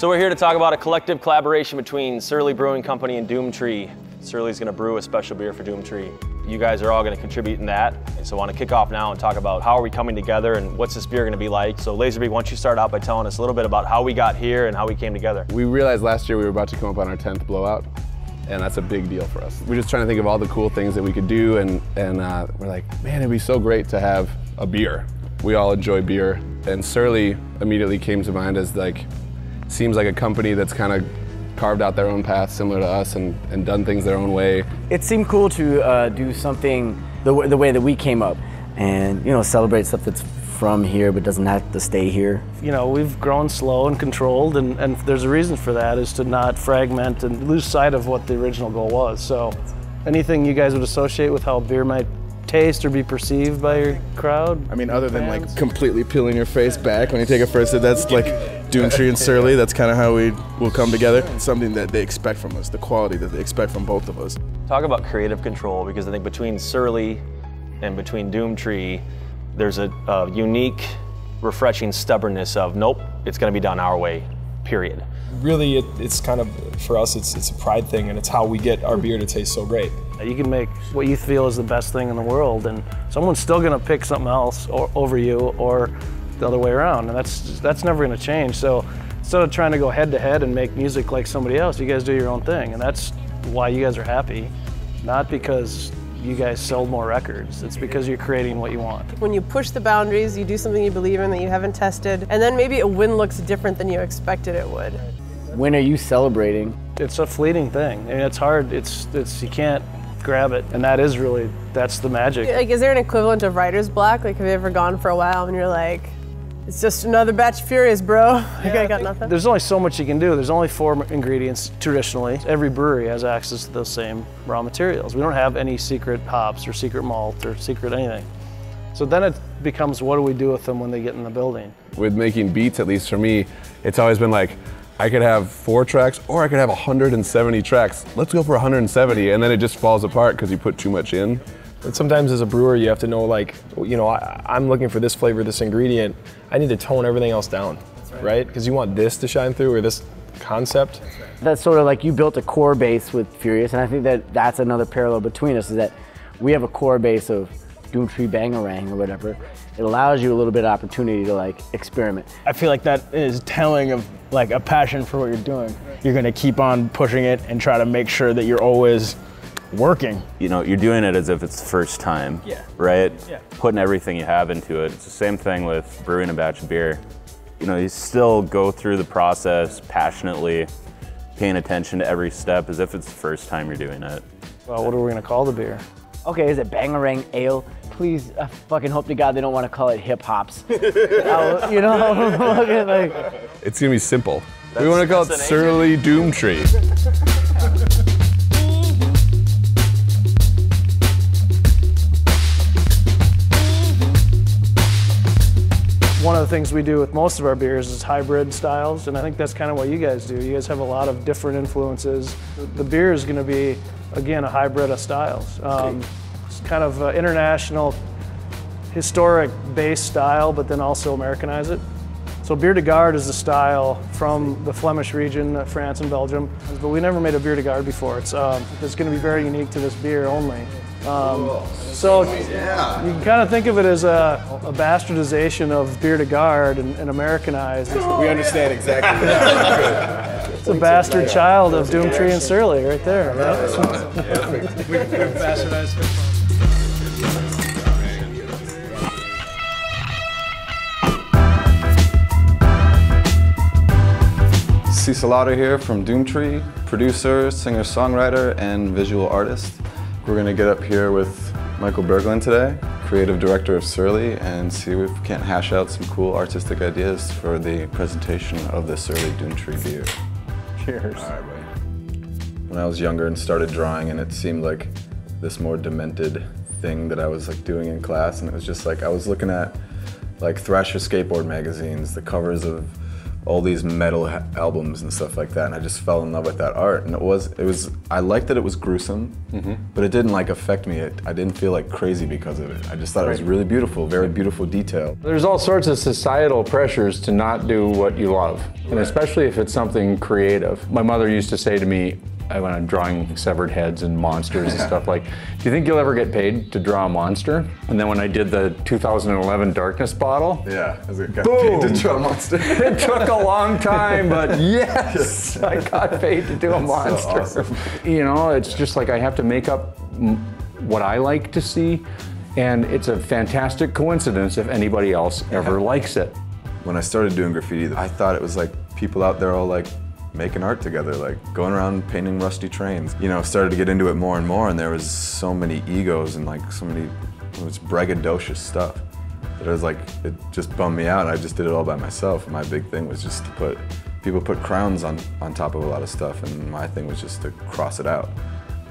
So we're here to talk about a collective collaboration between Surly Brewing Company and Doomtree. Surly's gonna brew a special beer for Doomtree. You guys are all gonna contribute in that. So I wanna kick off now and talk about how are we coming together and what's this beer gonna be like. So Laserbeak, why don't you start out by telling us a little bit about how we got here and how we came together. We realized last year we were about to come up on our 10th blowout, and that's a big deal for us. We're just trying to think of all the cool things that we could do, and we're like, man, it'd be so great to have a beer. We all enjoy beer, and Surly immediately came to mind as like, seems like a company that's kind of carved out their own path similar to us and done things their own way. It seemed cool to do something the way that we came up and, you know, celebrate stuff that's from here but doesn't have to stay here. You know, we've grown slow and controlled, and there's a reason for that, is to not fragment and lose sight of what the original goal was. So anything you guys would associate with how beer might taste or be perceived by your crowd? I mean, other than like completely peeling your face back when you take a first sip, that's like Doomtree and Surly. That's kind of how we will come together. It's something that they expect from us, the quality that they expect from both of us. Talk about creative control, because I think between Surly and between Doomtree, there's a unique, refreshing stubbornness of, nope, it's gonna be done our way, period. Really, it's kind of, for us, it's a pride thing, and it's how we get our beer to taste so great. You can make what you feel is the best thing in the world, and someone's still gonna pick something else over you, or the other way around, and that's never gonna change. So instead of trying to go head to head and make music like somebody else, you guys do your own thing, and that's why you guys are happy, not because you guys sold more records. It's because you're creating what you want. When you push the boundaries, you do something you believe in that you haven't tested, and then maybe a win looks different than you expected it would. When are you celebrating? It's a fleeting thing. I mean, it's hard. It's you can't grab it, and that's the magic. Like, is there an equivalent of writer's block? Like, have you ever gone for a while and you're like, it's just another batch of Furious, bro. Like, I got nothing. There's only so much you can do. There's only 4 ingredients traditionally. Every brewery has access to those same raw materials. We don't have any secret hops or secret malt or secret anything. So then it becomes, what do we do with them when they get in the building? With making beats, at least for me, it's always been like, I could have 4 tracks or I could have 170 tracks. Let's go for 170, and then it just falls apart because you put too much in. But sometimes as a brewer, you have to know, like, you know, I'm looking for this flavor, this ingredient. I need to tone everything else down, right? Because you want this to shine through, or this concept. That's sort of like you built a core base with Furious, and I think that that's another parallel between us, is that we have a core base of Doomtree Bangarang or whatever. It allows you a little bit of opportunity to like experiment. I feel like that is telling of like a passion for what you're doing. You're gonna keep on pushing it and try to make sure that you're always working. You know, you're doing it as if it's the first time, right? Yeah. Putting everything you have into it. It's the same thing with brewing a batch of beer. You know, you still go through the process passionately, paying attention to every step as if it's the first time you're doing it. Well, what are we gonna call the beer? Okay, is it Bangarang Ale? Please, I fucking hope to God they don't want to call it hip hops. You know, like, it's gonna be simple. We want to call it Surly Doomtree. One of the things we do with most of our beers is hybrid styles, and I think that's kind of what you guys do. You guys have a lot of different influences. The beer is going to be, again, a hybrid of styles. It's kind of international, historic-based style, but then also Americanize it. So Bière de Garde is a style from the Flemish region, France and Belgium, but we never made a Bière de Garde before. It's going to be very unique to this beer only. So you can kind of think of it as a bastardization of Bière de Garde and Americanized. We understand exactly that. It's a bastard child of Doomtree and Surly right there. We've bastardized it. Salado here from Doomtree, producer, singer-songwriter, and visual artist. We're going to get up here with Michael Berglund today, creative director of Surly, and see if we can't hash out some cool artistic ideas for the presentation of the Surly Doomtree beer. Cheers. All right, buddy. When I was younger and started drawing, and it seemed like this more demented thing that I was like doing in class, and it was just like I was looking at like Thrasher skateboard magazines, the covers of all these metal albums and stuff like that, and I just fell in love with that art. And it was I liked that it was gruesome, but it didn't like affect me. I didn't feel like crazy because of it. I just thought it was really beautiful, very beautiful detail. There's all sorts of societal pressures to not do what you love, and especially if it's something creative. My mother used to say to me, when I'm drawing severed heads and monsters and stuff, like, do you think you'll ever get paid to draw a monster? And then when I did the 2011 Darkness bottle, yeah, I got boom, paid to draw a monster. It took a long time, but yes, I got paid to do a monster. So awesome. You know, it's just like I have to make up what I like to see, and it's a fantastic coincidence if anybody else ever likes it. When I started doing graffiti, I thought it was like people out there all like making art together, like going around painting rusty trains. You know, started to get into it more and more, and there was so many egos and like so many, it was braggadocious stuff that I was like, it just bummed me out. I just did it all by myself. My big thing was just to people put crowns on top of a lot of stuff, and my thing was just to cross it out.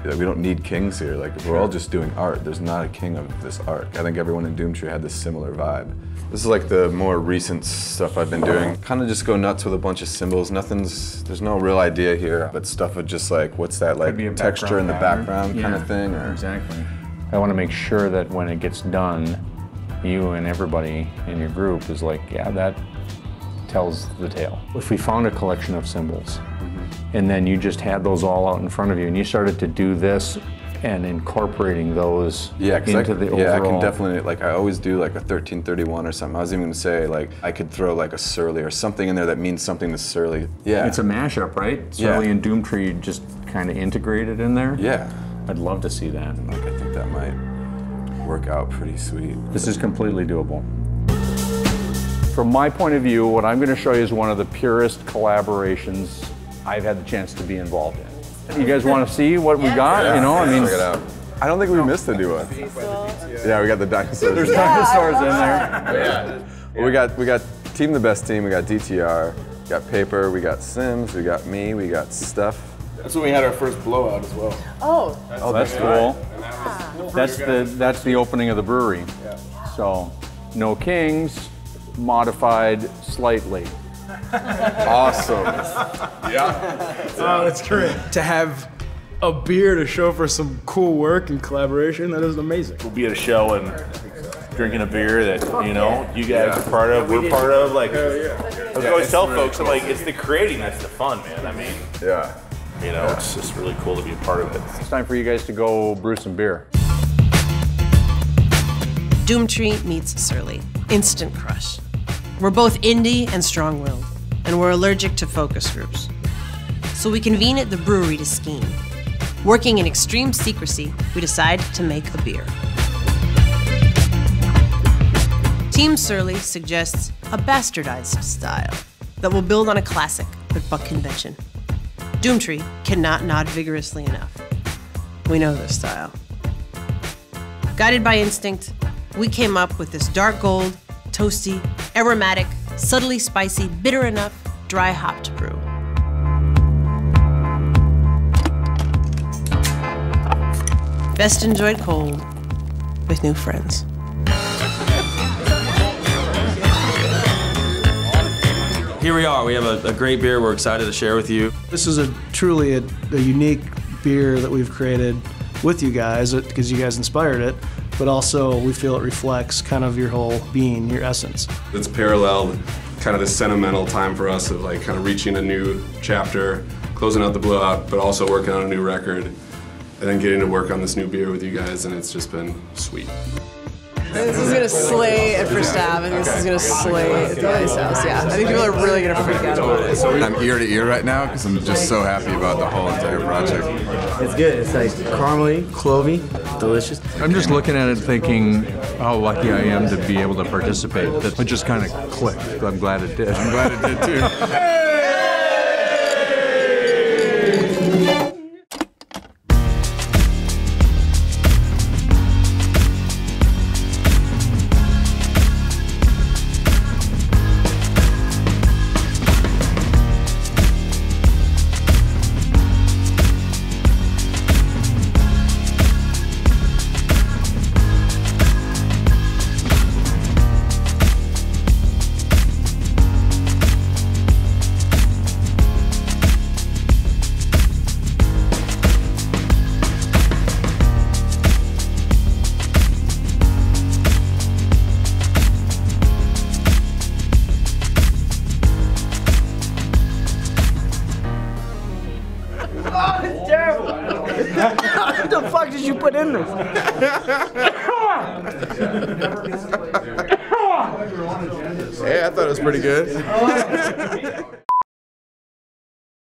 Like, we don't need kings here. Like, if we're all just doing art, there's not a king of this art. I think everyone in Doomtree had this similar vibe. This is like the more recent stuff I've been doing. Kind of just go nuts with a bunch of symbols. There's no real idea here, but stuff of just like, what's that, like texture in the background kind of thing? Or? Exactly. I want to make sure that when it gets done, you and everybody in your group is like, yeah, that tells the tale. If we found a collection of symbols, and then you just had those all out in front of you, and you started to do this and incorporating those into the overall. Yeah, I can definitely, like, I always do like a 1331 or something. I was even gonna say, like, I could throw like a Surly or something in there that means something to Surly. Yeah. It's a mashup, right? Surly and Doomtree just kind of integrated in there? Yeah. I'd love to see that. Like, I think that might work out pretty sweet. This is completely doable. From my point of view, what I'm gonna show you is one of the purest collaborations I've had the chance to be involved in. You guys want to see what we got? Yeah, you know, I mean, check it out. I don't think we missed a new one. Yeah, we got the dinosaurs. There's dinosaurs in there. Well, we got Team the Best Team. We got DTR. We got Paper. We got Sims. We got me. We got Steph. That's when we had our first blowout as well. Oh, that's cool. That's the opening of the brewery. So, no kings, modified slightly. Awesome. Yeah. Oh, that's great. To have a beer to show for some cool work and collaboration, that is amazing. We'll be at a show and drinking a beer that, you know, you guys are part of, we're part of. Like, I always tell folks, I'm like, it's the creating that's the fun, man. I mean, you know, it's just really cool to be a part of it. It's time for you guys to go brew some beer. Doomtree meets Surly. Instant crush. We're both indie and strong-willed, and we're allergic to focus groups. So we convene at the brewery to scheme. Working in extreme secrecy, we decide to make a beer. Team Surly suggests a bastardized style that will build on a classic but buck convention. Doomtree cannot nod vigorously enough. We know this style. Guided by instinct, we came up with this dark gold, toasty, aromatic, subtly spicy, bitter enough, dry hopped brew. Best enjoyed cold with new friends. Here we are. We have a great beer we're excited to share with you. This is truly a unique beer that we've created with you guys because you guys inspired it, but also we feel it reflects kind of your whole being, your essence. It's paralleled kind of this sentimental time for us of like kind of reaching a new chapter, closing out the blowout, but also working on a new record, and then getting to work on this new beer with you guys, and it's just been sweet. This is gonna slay at First Ave, and this is gonna slay at the Ice House. Yeah, I think people are really gonna freak out about it. I'm ear to ear right now because I'm just so happy about the whole entire project. It's good. It's like caramely, clovey, delicious. I'm just looking at it thinking how lucky I am to be able to participate. It just kind of clicked. I'm glad it did. I'm glad it did too. Oh, it's terrible. What the fuck did you put in this? Hey, I thought it was pretty good.